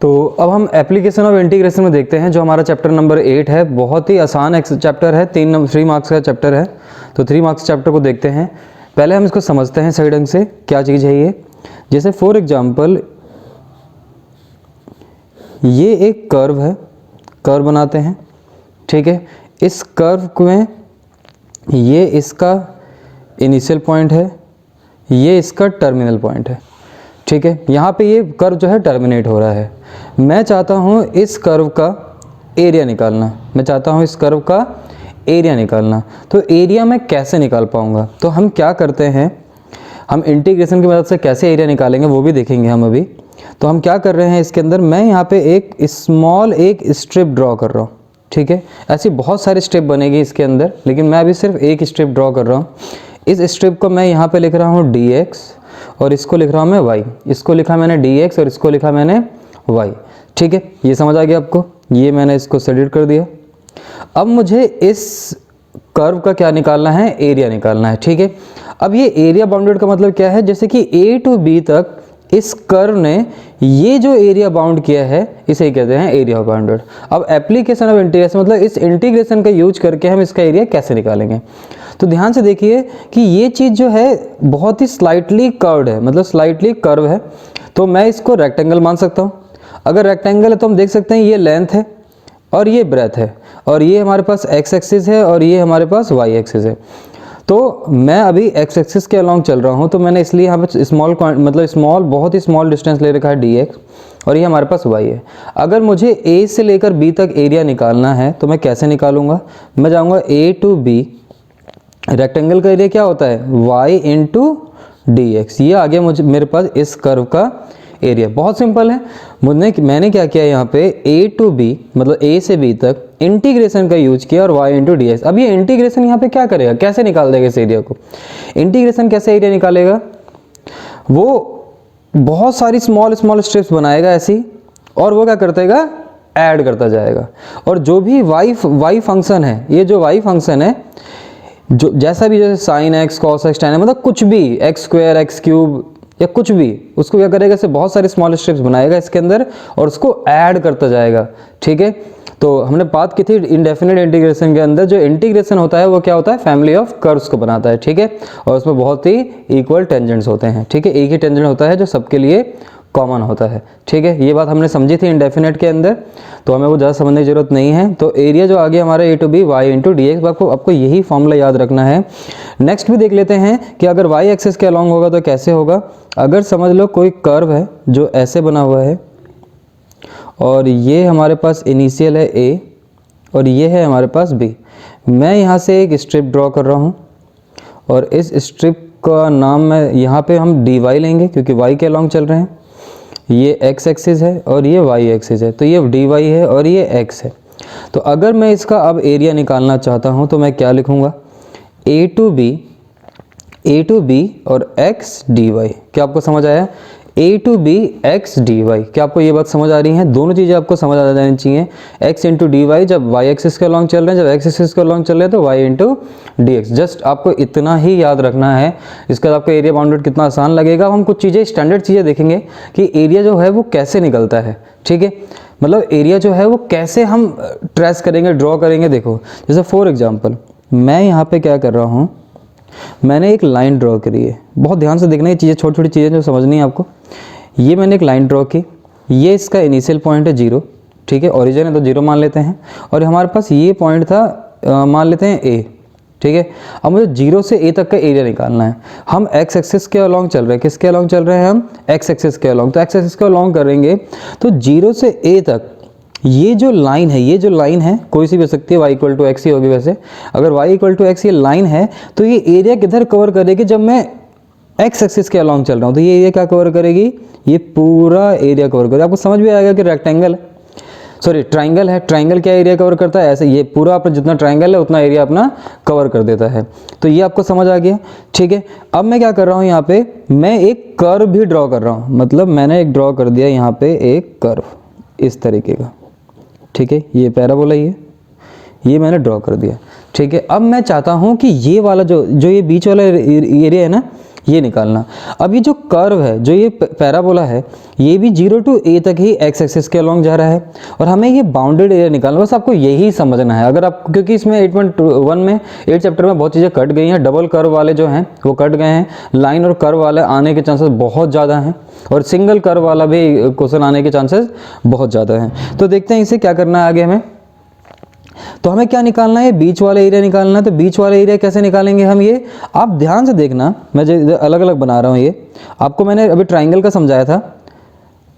तो अब हम एप्लीकेशन ऑफ इंटीग्रेशन में देखते हैं, जो हमारा चैप्टर नंबर 8 है। बहुत ही आसान चैप्टर है, 3 मार्क्स का चैप्टर है। तो 3 मार्क्स चैप्टर को देखते हैं। पहले हम इसको समझते हैं सही ढंग से, क्या चीज़ है ये। जैसे फॉर एग्जांपल ये एक कर्व है, कर्व बनाते हैं, ठीक है। इस कर्व में ये इसका इनिशियल पॉइंट है, ये इसका टर्मिनल पॉइंट है, ठीक है। यहाँ पे ये कर्व जो है टर्मिनेट हो रहा है। मैं चाहता हूँ इस कर्व का एरिया निकालना, मैं चाहता हूँ इस कर्व का एरिया निकालना। तो एरिया मैं कैसे निकाल पाऊँगा? तो हम क्या करते हैं, हम इंटीग्रेशन की मदद से कैसे एरिया निकालेंगे वो भी देखेंगे हम अभी। तो हम क्या कर रहे हैं इसके अंदर, मैं यहाँ पे एक स्मॉल एक स्ट्रिप ड्रॉ कर रहा हूँ, ठीक है। ऐसी बहुत सारी स्ट्रिप बनेगी इसके अंदर, लेकिन मैं अभी सिर्फ एक स्ट्रिप ड्रॉ कर रहा हूँ। इस स्ट्रिप को मैं यहाँ पे लिख रहा हूँ dx और इसको लिख रहा हूँ मैं y। इसको लिखा मैंने dx और इसको लिखा मैंने y, ठीक है। ये समझ आ गया आपको? ये मैंने इसको सेलेक्ट कर दिया। अब मुझे इस कर्व का क्या निकालना है, एरिया निकालना है, ठीक है। अब ये एरिया बाउंडेड का मतलब क्या है, जैसे कि a टू b तक इस कर्व ने ये जो एरिया बाउंड किया है इसे ही कहते हैं एरिया बाउंडेड। अब एप्लीकेशन ऑफ इंटीग्रेशन मतलब इस इंटीग्रेशन का यूज करके हम इसका एरिया कैसे निकालेंगे। तो ध्यान से देखिए कि ये चीज़ जो है बहुत ही स्लाइटली कर्व्ड है, मतलब स्लाइटली कर्व है। तो मैं इसको रेक्टेंगल मान सकता हूँ। अगर रेक्टेंगल है तो हम देख सकते हैं ये लेंथ है और ये ब्रेथ है, और ये हमारे पास x एक्सिस है और ये हमारे पास y एक्सिस है। तो मैं अभी x एक्सिस के अलॉन्ग चल रहा हूँ, तो मैंने इसलिए यहाँ पे स्मॉल मतलब स्मॉल बहुत ही स्मॉल डिस्टेंस ले रखा है dx, और ये हमारे पास y है। अगर मुझे a से लेकर b तक एरिया निकालना है तो मैं कैसे निकालूंगा, मैं जाऊँगा a टू b। रेक्टेंगल का एरिया क्या होता है, y इंटू dx। ये आ गया मुझे मेरे पास इस कर्व का एरिया। बहुत सिंपल है। मैंने क्या किया यहाँ पे a टू b मतलब a से b तक इंटीग्रेशन का यूज किया और y इंटू डी एक्स। अब ये इंटीग्रेशन यहाँ पे क्या करेगा, कैसे निकाल देगा इस एरिया को। इंटीग्रेशन कैसे एरिया निकालेगा, वो बहुत सारी स्मॉल स्मॉल स्ट्रिप्स बनाएगा ऐसी, और वो क्या करता है, ऐड करता जाएगा। और जो भी y फंक्शन है, ये जो y फंक्शन है, जो जैसा भी, जैसे sine x cos x ten, मतलब कुछ भी एक्स स्क्वायर एक्स क्यूब या कुछ भी, उसको क्या करेगा, इससे बहुत सारे स्मॉल स्ट्रिप्स बनाएगा इसके अंदर और उसको ऐड करता जाएगा, ठीक है। तो हमने बात की थी इंडेफिनिट इंटीग्रेशन के अंदर, जो इंटीग्रेशन होता है वो क्या होता है, फैमिली ऑफ कर्व्स को बनाता है, ठीक है। और उसमें बहुत ही इक्वल टेंजेंट्स होते हैं, ठीक है। एक ही टेंजेंट होता है जो सबके लिए कॉमन होता है, ठीक है। ये बात हमने समझी थी इंडेफिनिट के अंदर, तो हमें वो ज़्यादा समझने की जरूरत नहीं है। तो एरिया जो आ गया हमारा a to B y into D X, आपको यही फॉर्मूला याद रखना है। नेक्स्ट भी देख लेते हैं कि अगर y एक्सिस के अलॉन्ग होगा तो कैसे होगा। अगर समझ लो कोई कर्व है जो ऐसे बना हुआ है, और ये हमारे पास इनिशियल है a और ये है हमारे पास b। मैं यहाँ से एक स्ट्रिप ड्रॉ कर रहा हूँ, और इस स्ट्रिप का नाम मैं यहाँ पे हम dy लेंगे क्योंकि y के अलॉन्ग चल रहे हैं। ये x एक्सिस है और ये y एक्सिस है, तो ये dy है और ये x है। तो अगर मैं इसका अब एरिया निकालना चाहता हूँ तो मैं क्या लिखूँगा, a टू b और x dy। क्या आपको समझ आया, a to b x dy। क्या आपको ये बात समझ आ रही है? दोनों चीज़ें आपको समझ आ जानी चाहिए। x इंटू डी वाई जब y एक्सिस के अलॉन्ग चल रहे हैं, जब x एक्सिस के अलॉन्ग चल रहे हैं तो y into D x. Just आपको इतना ही याद रखना है। इसका आपको एरिया बाउंडेड कितना आसान लगेगा। हम कुछ चीज़ें स्टैंडर्ड चीज़ें देखेंगे कि एरिया जो है वो कैसे निकलता है, ठीक है। मतलब एरिया जो है वो कैसे हम ट्रेस करेंगे, ड्रॉ करेंगे। देखो जैसे फॉर एग्जाम्पल मैं यहाँ पे क्या कर रहा हूँ, मैंने एक लाइन ड्रॉ करी है। बहुत ध्यान से देखना, ये चीज़ें छोटी छोटी चीज़ें जो समझनी है आपको। ये मैंने एक लाइन ड्रॉ की, ये इसका इनिशियल पॉइंट है 0, ठीक है। ओरिजिन है तो 0 मान लेते हैं, और हमारे पास ये पॉइंट था मान लेते हैं a, ठीक है। अब मुझे 0 से a तक का एरिया निकालना है। हम x एक्सिस के अलॉन्ग चल रहे हैं, किसके अलॉन्ग चल रहे हैं हम, x एक्सिस के अलॉन्ग। तो x एक्सिस के अलॉन्ग करेंगे तो 0 से a तक ये जो लाइन है, ये जो लाइन है कोई सी भी हो सकती है, y इक्वल टू एक्स ही होगी वैसे। अगर y इक्वल टू एक्स ये लाइन है तो ये एरिया किधर कवर करेगी, जब मैं x एक्सिस के अलॉन्ग चल रहा हूँ तो ये एरिया क्या कवर करेगी, ये पूरा एरिया कवर करेगी। आपको समझ भी आएगा कि रेक्टेंगल सॉरी ट्राइंगल है, ट्राइंगल क्या एरिया कवर करता है, ऐसे ये पूरा अपना जितना ट्राइंगल है उतना एरिया अपना कवर कर देता है। तो ये आपको समझ आ गया, ठीक है। अब मैं क्या कर रहा हूँ, यहाँ पे मैं एक कर्व भी ड्रॉ कर रहा हूँ। मतलब मैंने एक ड्रॉ कर दिया यहाँ पे एक कर्व इस तरीके का, ठीक है। ये पैराबोला ये मैंने ड्रॉ कर दिया, ठीक है। अब मैं चाहता हूँ कि ये वाला जो ये बीच वाला एरिया है ना, ये निकालना। अब ये जो कर्व है, जो ये पैराबोला है, ये भी 0 to a तक ही एक्स एक्सिस के अलॉन्ग जा रहा है और हमें ये बाउंडेड एरिया निकालना, बस आपको यही समझना है। अगर आप, क्योंकि इसमें 8.1 में 8 चैप्टर में बहुत चीज़ें कट गई हैं, डबल कर्व वाले जो हैं वो कट गए हैं, लाइन और कर्व वाले आने के चांसेस बहुत ज़्यादा हैं और सिंगल कर्व वाला भी क्वेश्चन आने के चांसेस बहुत ज़्यादा हैं। तो देखते हैं इसे क्या करना है आगे हमें। तो हमें क्या निकालना है, बीच वाला एरिया निकालना है। तो बीच वाला एरिया कैसे निकालेंगे हम, ये आप ध्यान से देखना, मैं जो अलग अलग बना रहा हूँ, ये आपको मैंने अभी ट्राइंगल का समझाया था,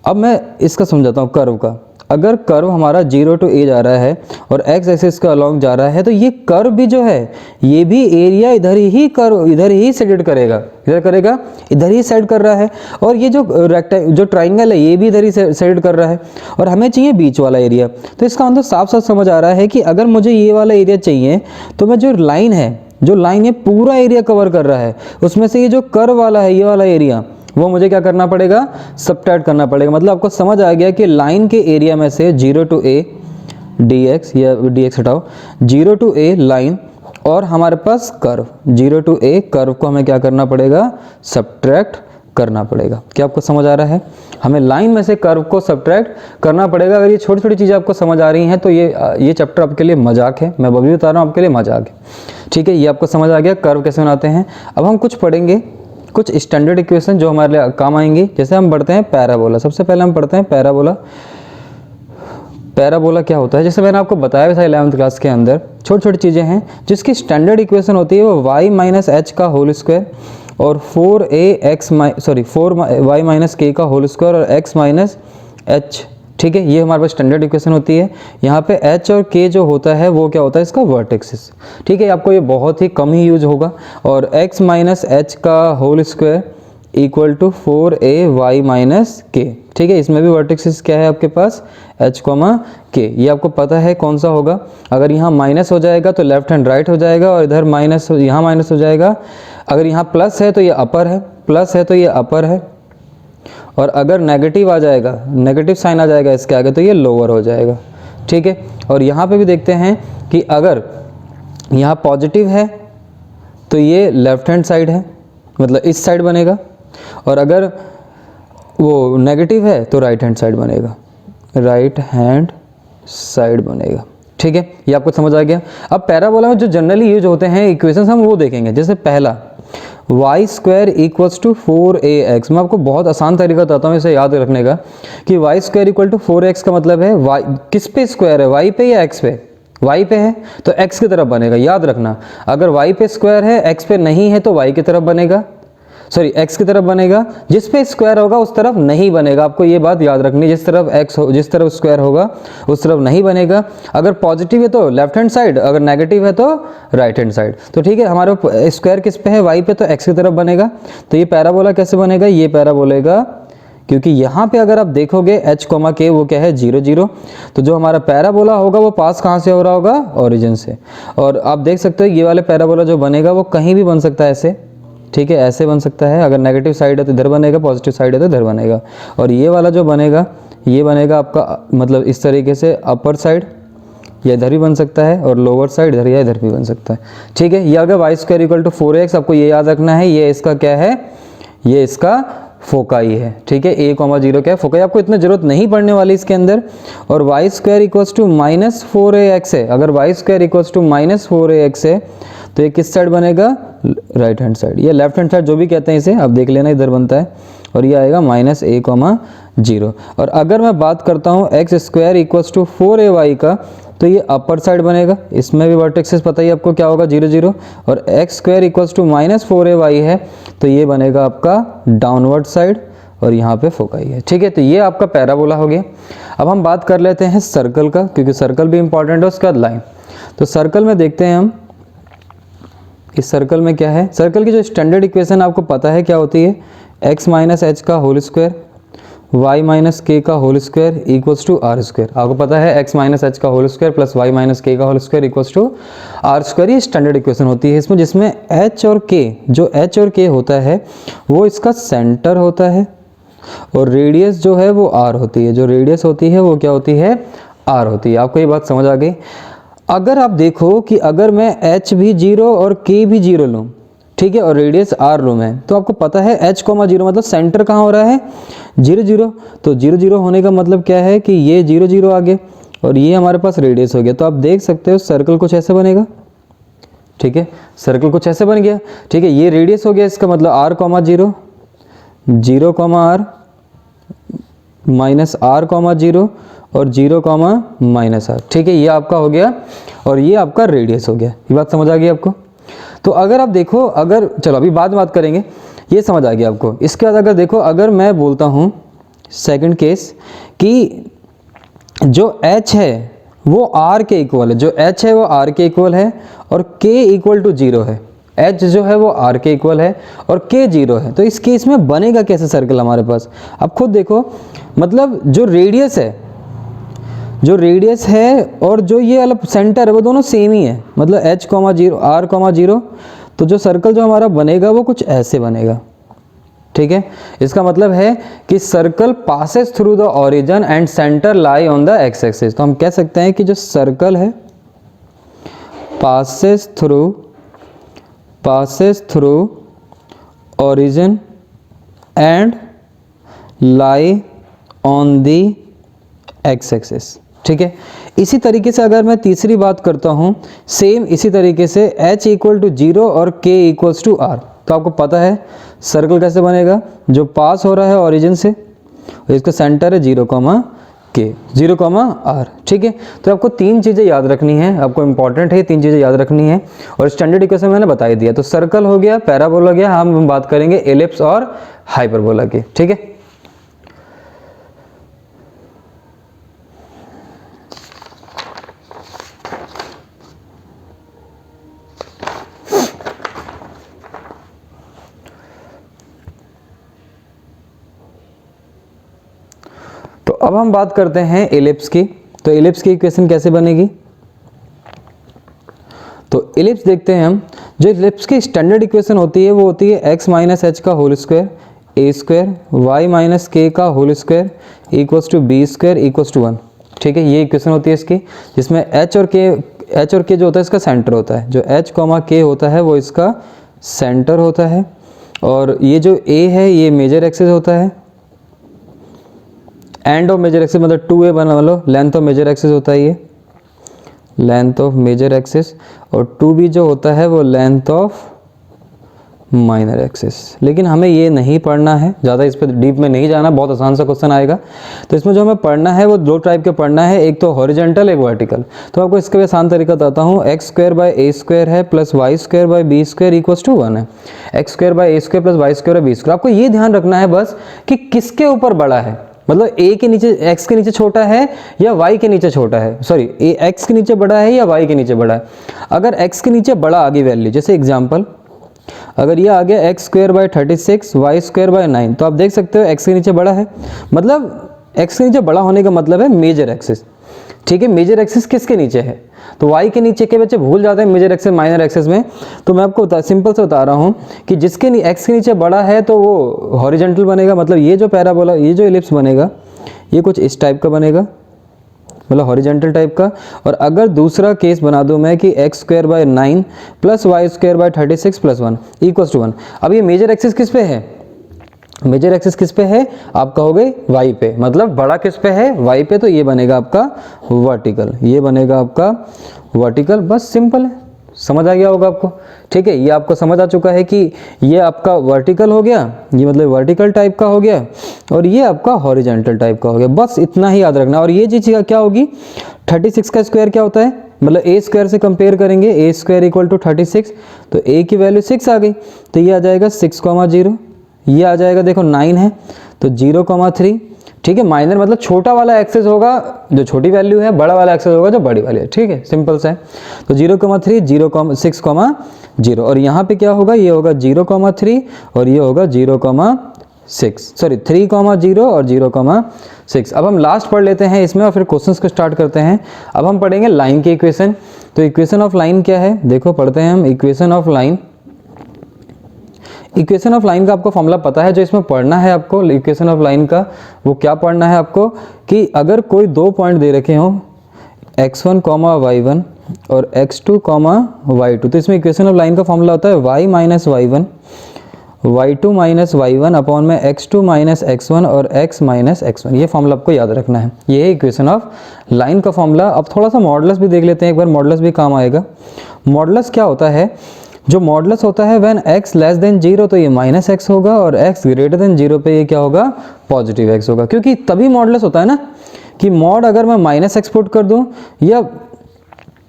अब मैं इसका समझाता हूँ कर्व का। अगर कर्व हमारा 0 to a जा रहा है और एक्स एक्सिस का अलॉन्ग जा रहा है, तो ये कर्व भी जो है ये भी एरिया इधर ही कर्व इधर ही सेट करेगा, इधर करेगा, इधर ही सेट कर रहा है। और ये जो ट्राइंगल है ये भी इधर ही सेट कर रहा है और हमें चाहिए बीच वाला एरिया। तो इसका मतलब साफ साफ समझ आ रहा है कि अगर मुझे ये वाला एरिया चाहिए तो मैं जो लाइन है, जो लाइन ये पूरा एरिया कवर कर रहा है, उसमें से ये जो कर्व वाला है, ये वाला एरिया, वो मुझे क्या करना पड़ेगा, सब्ट्रैक्ट करना पड़ेगा। मतलब आपको समझ आ गया कि लाइन के एरिया में से 0 to a dx, या dx हटाओ, 0 to a लाइन और हमारे पास कर्व 0 to a कर्व को हमें क्या करना पड़ेगा, सब्ट्रैक्ट करना पड़ेगा। क्या आपको समझ आ रहा है, हमें लाइन में से कर्व को सब्ट्रैक्ट करना पड़ेगा। अगर ये छोटी छोटी चीज़ें आपको समझ आ रही हैं तो ये चैप्टर आपके लिए मजाक है, मैं अभी बता रहा हूँ आपके लिए मजाक है, ठीक है। ये आपको समझ आ गया कर्व कैसे बनाते हैं। अब हम कुछ पढ़ेंगे, कुछ स्टैंडर्ड इक्वेशन जो हमारे लिए काम आएंगी। जैसे हम पढ़ते हैं पैराबोला, सबसे पहले हम पढ़ते हैं पैराबोला। पैराबोला क्या होता है, जैसे मैंने आपको बताया था 11th क्लास के अंदर, छोटी छोटी चीज़ें हैं जिसकी स्टैंडर्ड इक्वेशन होती है वो y माइनस एच का होल स्क्वायर और 4y माइनस के का होल स्क्वायर और x माइनस एच, ठीक है। ये हमारे पास स्टैंडर्ड इक्वेशन होती है। यहाँ पे h और k जो होता है वो क्या होता है, इसका वर्टेक्सिस, ठीक है। आपको ये बहुत ही कम ही यूज होगा। और x माइनस एच का whole square equal to 4ay minus K, ठीक है। इसमें भी वर्टेक्सिस क्या है आपके पास, h कॉमा के। ये आपको पता है कौन सा होगा। अगर यहाँ माइनस हो जाएगा तो लेफ्ट हैंड राइट हो जाएगा और इधर माइनस, यहाँ माइनस हो जाएगा। अगर यहाँ प्लस है तो ये अपर है, प्लस है तो ये अपर है, और अगर नेगेटिव आ जाएगा, नेगेटिव साइन आ जाएगा इसके आगे, तो ये लोअर हो जाएगा, ठीक है। और यहाँ पे भी देखते हैं कि अगर यहाँ पॉजिटिव है तो ये लेफ्ट हैंड साइड है, मतलब इस साइड बनेगा, और अगर वो नेगेटिव है तो राइट हैंड साइड बनेगा, राइट हैंड साइड बनेगा, ठीक है। ये आपको समझ आ गया। अब पैराबोला में जो जनरली यूज होते हैं इक्वेशंस हम वो देखेंगे। जैसे पहला y square equals to 4ax, मैं आपको बहुत आसान तरीका बताता हूँ इसे याद रखने का कि y square equal to 4x का मतलब है y किस पे स्क्वायर है, y पे या x पे, y पे है तो x की तरफ बनेगा, याद रखना। अगर y पे स्क्वायर है, x पे नहीं है तो y की तरफ बनेगा, सॉरी x की तरफ बनेगा। जिस पे स्क्वायर होगा उस तरफ नहीं बनेगा, आपको ये बात याद रखनी, जिस तरफ x हो, जिस तरफ स्क्वायर होगा उस तरफ नहीं बनेगा। अगर पॉजिटिव है तो लेफ्ट हैंड साइड, अगर नेगेटिव है तो राइट हैंड साइड। तो ठीक है, हमारे स्क्वायर किस पे है, y पे, तो x की तरफ बनेगा। तो ये पैराबोला कैसे बनेगा, ये पैराबोलेगा, क्योंकि यहाँ पे अगर आप देखोगे h कॉमा के वो क्या है 0 0, तो जो हमारा पैराबोला होगा वो पास कहाँ से हो रहा होगा, ओरिजिन से। और आप देख सकते हो ये वाले पैराबोला जो बनेगा वो कहीं भी बन सकता है ऐसे, ठीक है, ऐसे बन सकता है। अगर नेगेटिव साइड है तो इधर बनेगा, पॉजिटिव साइड है तो इधर बनेगा। और ये वाला जो बनेगा ये बनेगा आपका मतलब इस तरीके से अपर साइड, या इधर भी बन सकता है, और लोअर साइड इधर या इधर भी बन सकता है, ठीक है। ये अगर y square equal to 4x, आपको ये याद रखना है, ये इसका क्या है, ये इसका फोकाई है, ठीक है। a, 0 क्या है, फोकाई। आपको इतना जरूरत नहीं पड़ने वाली इसके अंदर। और y square equals to minus 4ax है। अगर y square equals to minus 4ax है तो ये किस साइड बनेगा, राइट हैंड साइड, ये लेफ्ट हैंड साइड जो भी कहते हैं इसे, आप देख लेना इधर बनता है। और ये आएगा माइनस a, 0। और अगर मैं बात करता हूँ x square equals to 4ay का, तो ये अपर साइड बनेगा। इसमें भी वर्टेक्सेस पता ही आपको क्या होगा, 0 0। और X square equals to minus 4ay है तो ये बनेगा आपका डाउनवर्ड साइड, और यहाँ पे फोकाई है, ठीक है। तो ये आपका पैराबोला हो गया। अब हम बात कर लेते हैं सर्कल का, क्योंकि सर्कल भी इंपॉर्टेंट है, उसके बाद लाइन। तो सर्कल में देखते हैं हम, इस सर्कल में क्या है, सर्कल की जो स्टैंडर्ड इक्वेशन आपको पता है क्या होती है, x माइनस एच का whole square, y minus K का whole square equals to R square. आपको पता है x माइनस एच का whole square plus y minus K का whole square equals to R square. ये स्टैंडर्ड इक्वेशन होती है इसमें, जिसमें h और k, जो h और k होता है वो इसका सेंटर होता है, और रेडियस जो है वो r होती है। जो रेडियस होती है वो क्या होती है, r होती है। आपको ये बात समझ आ गई। अगर आप देखो कि अगर मैं h भी 0 और k भी 0 लूँ, ठीक है, और रेडियस r रूम है। तो आपको पता है h, 0 मतलब सेंटर कहाँ हो रहा है 0 0, तो 0 0 होने का मतलब क्या है कि ये 0 0 आ गए और ये हमारे पास रेडियस हो गया। तो आप देख सकते हो सर्कल कुछ ऐसे बनेगा, ठीक है, सर्कल कुछ ऐसे बन गया, ठीक है, ये रेडियस हो गया, इसका मतलब r, 0 0, r माइनस r, 0 और 0, -r, ठीक है, ये आपका हो गया और ये आपका रेडियस हो गया। ये बात समझ आ गई आपको। तो अगर आप देखो, अगर चलो अभी बाद में बात करेंगे, ये समझ आ गया आपको। इसके बाद अगर देखो, अगर मैं बोलता हूँ सेकंड केस कि जो h है वो r के इक्वल है, जो h है वो r के इक्वल है और k इक्वल टू 0 है, h जो है वो r के इक्वल है और k 0 है। तो इस केस में बनेगा कैसे सर्कल हमारे पास, आप खुद देखो, मतलब जो रेडियस है और जो ये वाला सेंटर है वो दोनों सेम ही है, मतलब h, 0 r, 0, तो जो सर्कल जो हमारा बनेगा वो कुछ ऐसे बनेगा, ठीक है। इसका मतलब है कि circle passes through the origin and centre lie on the x axis. तो हम कह सकते हैं कि जो सर्कल है passes through origin and lie on the x axis, ठीक है। इसी तरीके से अगर मैं तीसरी बात करता हूँ, सेम इसी तरीके से h इक्वल टू 0 और k इक्वल्स टू r, तो आपको पता है सर्कल कैसे बनेगा, जो पास हो रहा है ओरिजिन से और इसका सेंटर है 0, k 0, r, ठीक है। तो आपको तीन चीज़ें याद रखनी है, आपको इंपॉर्टेंट है, तीन चीज़ें याद रखनी है और स्टैंडर्ड इक्वेशन मैंने बता ही दिया। तो सर्कल हो गया, पैराबोला गया, हम बात करेंगे एलिप्स और हाइपरबोला की, ठीक है। तो अब हम बात करते हैं एलिप्स की। तो एलिप्स की इक्वेशन कैसे बनेगी, तो एलिप्स देखते हैं हम। जो एलिप्स की स्टैंडर्ड इक्वेशन होती है वो होती है x माइनस एच का whole square a square y minus K का whole square equals to B square equals to 1, ठीक है। ये इक्वेशन होती है इसकी, जिसमें h और k जो होता है इसका सेंटर होता है, जो h, k होता है वो इसका सेंटर होता है और ये जो a है ये मेजर एक्सिस होता है, एंड ऑफ मेजर एक्सिस मतलब 2a बना लो, लेंथ ऑफ मेजर एक्सिस होता है ये, लेंथ ऑफ मेजर एक्सिस, और 2b जो होता है वो लेंथ ऑफ माइनर एक्सिस। लेकिन हमें ये नहीं पढ़ना है, ज़्यादा इस पर डीप में नहीं जाना, बहुत आसान सा क्वेश्चन आएगा। तो इसमें जो हमें पढ़ना है वो दो टाइप के पढ़ना है, एक तो हॉरिजॉन्टल, एक वर्टिकल। तो आपको इसका भी आसान तरीका बताता हूँ, x square by a square है plus Y square by b square equals to 1 है, x square by a square plus Y square by b square. आपको ये ध्यान रखना है बस कि किसके ऊपर बड़ा है, मतलब a के नीचे, x के नीचे छोटा है या y के नीचे छोटा है, सॉरी x के नीचे बड़ा है या y के नीचे बड़ा है। अगर x के नीचे बड़ा आ गई वैल्यू, जैसे एग्जांपल अगर ये आ गया x square by 36 y square by 9, तो आप देख सकते हो x के नीचे बड़ा है, मतलब x के नीचे बड़ा होने का मतलब है मेजर एक्सिस, ठीक है। मेजर एक्सिस किसके नीचे है, तो y के नीचे के बच्चे भूल जाते हैं मेजर एक्सिस माइनर एक्सिस में। तो मैं आपको सिंपल से बता रहा हूँ कि जिसके x के नीचे बड़ा है तो वो हॉरिजॉन्टल बनेगा, मतलब ये जो पैराबोला, ये जो एलिप्स बनेगा ये कुछ इस टाइप का बनेगा, मतलब हॉरिजॉन्टल टाइप का। और अगर दूसरा केस बना दूं मैं कि x square by 9 plus Y square by 36 plus 1 equals to 1, अब ये मेजर एक्सिस किस पे है, मेजर एक्सिस किस पे है, आप कहोगे y पे, मतलब बड़ा किस पे है, y पे, तो ये बनेगा आपका वर्टिकल, ये बनेगा आपका वर्टिकल। बस सिंपल है, समझ आ गया होगा आपको, ठीक है। ये आपको समझ आ चुका है कि ये आपका वर्टिकल हो गया, ये मतलब वर्टिकल टाइप का हो गया, और ये आपका हॉरिजॉन्टल टाइप का हो गया, बस इतना ही याद रखना। और ये चीज़ क्या होगी, 36 का स्क्वायर क्या होता है, मतलब a स्क्वायर से कंपेयर करेंगे, a स्क्वायर इक्वल टू 36, तो a की वैल्यू 6 आ गई, तो ये आ जाएगा 6, 0, ये आ जाएगा, देखो 9 है तो 0, 3, ठीक है। माइनर मतलब छोटा वाला एक्सेस होगा जो छोटी वैल्यू है, बड़ा वाला एक्सेस होगा जो बड़ी वाली है, ठीक है, सिंपल सा है। तो 0, 3, 0, 6, 0, और यहाँ पे क्या होगा, ये होगा 0, 3 और ये होगा 0, 6, सॉरी 3, 0 और 0, 6। अब हम लास्ट पढ़ लेते हैं इसमें और फिर क्वेश्चंस को स्टार्ट करते हैं। अब हम पढ़ेंगे लाइन की इक्वेशन। तो इक्वेशन ऑफ लाइन क्या है, देखो पढ़ते हैं हम equation of line. Equation of line का आपको फॉर्मूला पता है, जो इसमें पढ़ना है आपको इक्वेशन ऑफ लाइन का, वो क्या पढ़ना है आपको कि अगर कोई दो पॉइंट दे रखे हों x1, y1, और x2 कॉमा y2। तो इसमें इक्वेशन ऑफ लाइन का फॉर्मूला होता है y minus y1 y2 minus y1 upon में x2 माइनस x1 और x माइनस x1। ये फॉर्मूला आपको याद रखना है, ये है इक्वेशन ऑफ लाइन का फॉर्मूला। अब थोड़ा सा मॉडुलस भी देख लेते हैं एक बार, मॉडुलस भी काम आएगा। मॉडुलस क्या होता है? जो मॉडुलस होता है व्हेन x लेस देन 0 तो ये माइनस x होगा, और x ग्रेटर देन 0 पे ये क्या होगा? पॉजिटिव x होगा। क्योंकि तभी मॉडुलस होता है ना कि मॉड अगर मैं माइनस x पुट कर दूं, या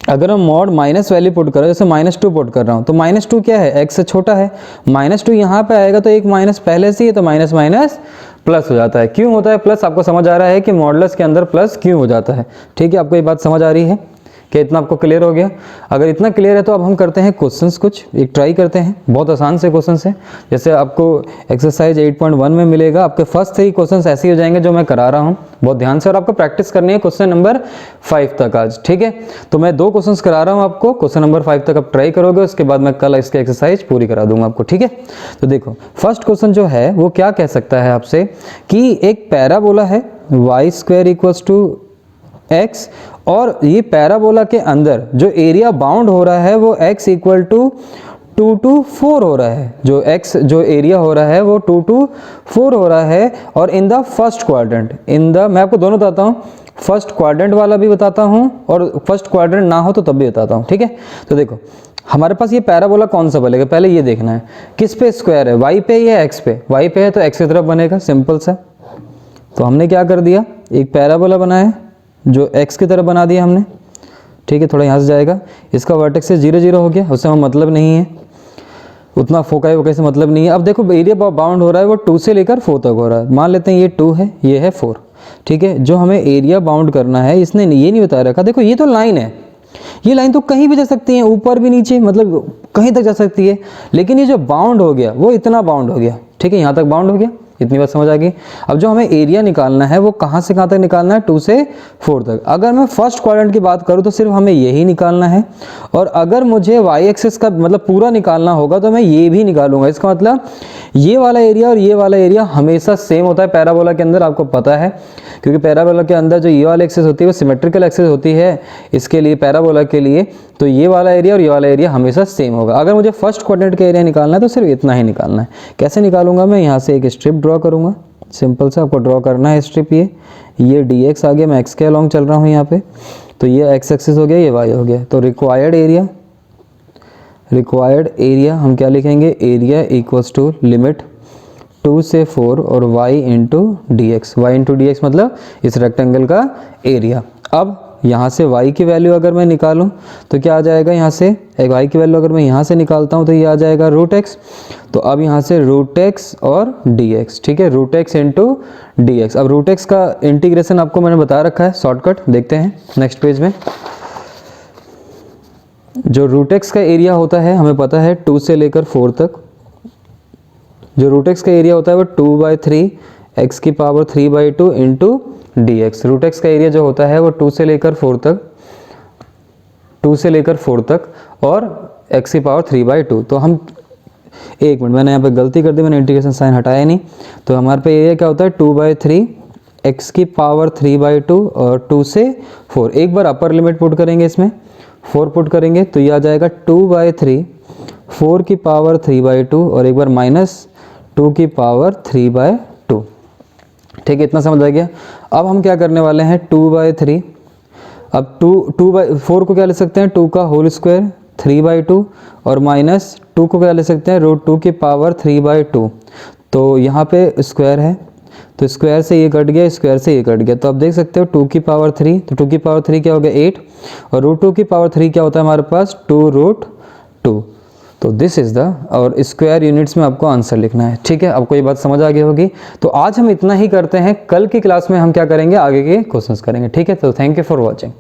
अगर हम मॉड माइनस वैल्यू पुट कर रहे हैं, जैसे -2 पुट कर रहा हूँ, तो -2 क्या है? x से छोटा है। -2 यहाँ पे आएगा तो एक माइनस पहले से ही है, तो माइनस माइनस प्लस हो जाता है। क्यों होता है प्लस? आपको समझ आ रहा है कि मॉडुलस के अंदर प्लस क्यों हो जाता है। ठीक है, आपको ये बात समझ आ रही है कि इतना आपको क्लियर हो गया? अगर इतना क्लियर है तो अब हम करते हैं क्वेश्चंस, कुछ एक ट्राई करते हैं। बहुत आसान से क्वेश्चंस हैं, जैसे आपको एक्सरसाइज 8.1 में मिलेगा। आपके फर्स्ट 3 क्वेश्चंस ऐसे ही हो जाएंगे जो मैं करा रहा हूं, बहुत ध्यान से। और आपको प्रैक्टिस करनी है क्वेश्चन नंबर 5 तक आज, ठीक है? तो मैं 2 क्वेश्चंस करा रहा हूं आपको, क्वेश्चन नंबर 5 तक आप ट्राई करोगे, उसके बाद मैं कल इसके एक्सरसाइज पूरी करा दूंगा आपको, ठीक है? तो देखो फर्स्ट क्वेश्चन जो है वो क्या कह सकता है आपसे कि एक पैराबोला है y² इक्वल्स टू x, और ये पैराबोला के अंदर जो एरिया बाउंड हो रहा है वो x इक्वल टू 2 to 4 हो रहा है। जो एरिया हो रहा है वो 2 to 4 हो रहा है, और इन द फर्स्ट क्वाड्रेंट, मैं आपको दोनों बताता हूँ, फर्स्ट क्वाड्रेंट वाला भी बताता हूँ और फर्स्ट क्वाड्रेंट ना हो तो तब भी बताता हूँ, ठीक है? तो देखो हमारे पास ये पैराबोला कौन सा बनेगा, पहले ये देखना है किस पे स्क्वायर है, y पे या x पे? y पे है तो x की तरफ बनेगा, सिंपल सा। तो हमने क्या कर दिया, एक पैराबोला बनाया जो x की तरफ बना दिया हमने, ठीक है? थोड़ा यहाँ से जाएगा, इसका वर्टेक्स से 0 0 हो गया, उससे हम मतलब नहीं है, उतना फोकाई वोकाई से मतलब नहीं है। अब देखो एरिया बाउंड हो रहा है वो 2 से लेकर 4 तक हो रहा है। मान लेते हैं ये 2 है, ये है 4, ठीक है? जो हमें एरिया बाउंड करना है इसने ये नहीं बता रखा। देखो ये तो लाइन है, ये लाइन तो कहीं भी जा सकती है, ऊपर भी नीचे, मतलब कहीं तक जा सकती है, लेकिन ये जो बाउंड हो गया वो इतना बाउंड हो गया, ठीक है? यहाँ तक बाउंड हो गया, इतनी बात समझ आ गई। अब जो हमें एरिया निकालना है वो कहाँ से कहाँ तक निकालना है? 2 से 4 तक। अगर मैं फर्स्ट क्वाड्रेंट की बात करूँ तो सिर्फ हमें यही निकालना है, और अगर मुझे वाई एक्सिस का मतलब पूरा निकालना होगा तो मैं ये भी निकालूंगा। इसका मतलब ये वाला एरिया और ये वाला एरिया हमेशा सेम होता है पैराबोला के अंदर, आपको पता है, क्योंकि पैराबोला के अंदर जो ये वाला एक्सिस होती है वो सिमेट्रिकल एक्सिस होती है इसके लिए, पैराबोला के लिए। तो ये वाला एरिया और ये वाला एरिया हमेशा सेम होगा। अगर मुझे फर्स्ट क्वाड्रेंट का एरिया निकालना है तो सिर्फ इतना ही निकालना है। कैसे निकालूंगा? मैं यहाँ से एक स्ट्रिप ड्रॉ करूँगा, सिंपल से आपको ड्रॉ करना है स्ट्रिप। ये dx आ गया, मैं x के अलॉन्ग चल रहा हूँ यहाँ पे, तो ये x एक्सिस हो गया, ये y हो गया। तो रिक्वायर्ड एरिया हम क्या लिखेंगे? एरिया इक्वल्स टू लिमिट 2 से 4 और y इंटू dx मतलब इस रेक्टेंगल का एरिया। अब यहाँ से y की वैल्यू अगर मैं निकालूं तो क्या आ जाएगा? यहाँ से y की वैल्यू अगर मैं यहाँ से निकालता हूँ तो ये आ जाएगा √x। तो अब यहाँ से √x और dx, ठीक है? √x into dx। अब √x का इंटीग्रेशन आपको मैंने बता रखा है, शॉर्टकट देखते हैं नेक्स्ट पेज में। जो √x का एरिया होता है हमें पता है 2 से लेकर 4 तक। जो √x का एरिया होता है वो 2/3 x की पावर 3/2 इंटू dx। √x का एरिया जो होता है वो 2 से लेकर 4 तक और x की पावर 3/2। तो हम एक मिनट, मैंने यहाँ पे गलती कर दी, मैंने इंटीग्रेशन साइन हटाया नहीं। तो हमारे पे एरिया क्या होता है? 2/3 x की पावर 3/2 और 2 से 4। एक बार अपर लिमिट पुट करेंगे, इसमें 4 पुट करेंगे तो ये आ जाएगा 2/3 4 की पावर 3/2 और एक बार माइनस 2 की पावर 3/2, ठीक है? इतना समझ आ गया। अब हम क्या करने वाले हैं? 2/3, अब 2/4 को क्या ले सकते हैं? 2 का होल स्क्वायर 3/2 और माइनस 2 को क्या ले सकते हैं? √2 की पावर 3/2। तो यहाँ पे स्क्वायर है तो स्क्वायर से ये कट गया, स्क्वायर से ये कट गया। तो आप देख सकते हो 2 की पावर 3, तो 2 की पावर 3 क्या हो गया? 8, और √2 की पावर 3 क्या होता है हमारे पास? 2√2। तो दिस इज़ द, और स्क्वायर यूनिट्स में आपको आंसर लिखना है, ठीक है? आपको ये बात समझ आ गई होगी। तो आज हम इतना ही करते हैं, कल की क्लास में हम क्या करेंगे? आगे के क्वेश्चंस करेंगे, ठीक है? तो थैंक यू फॉर वॉचिंग।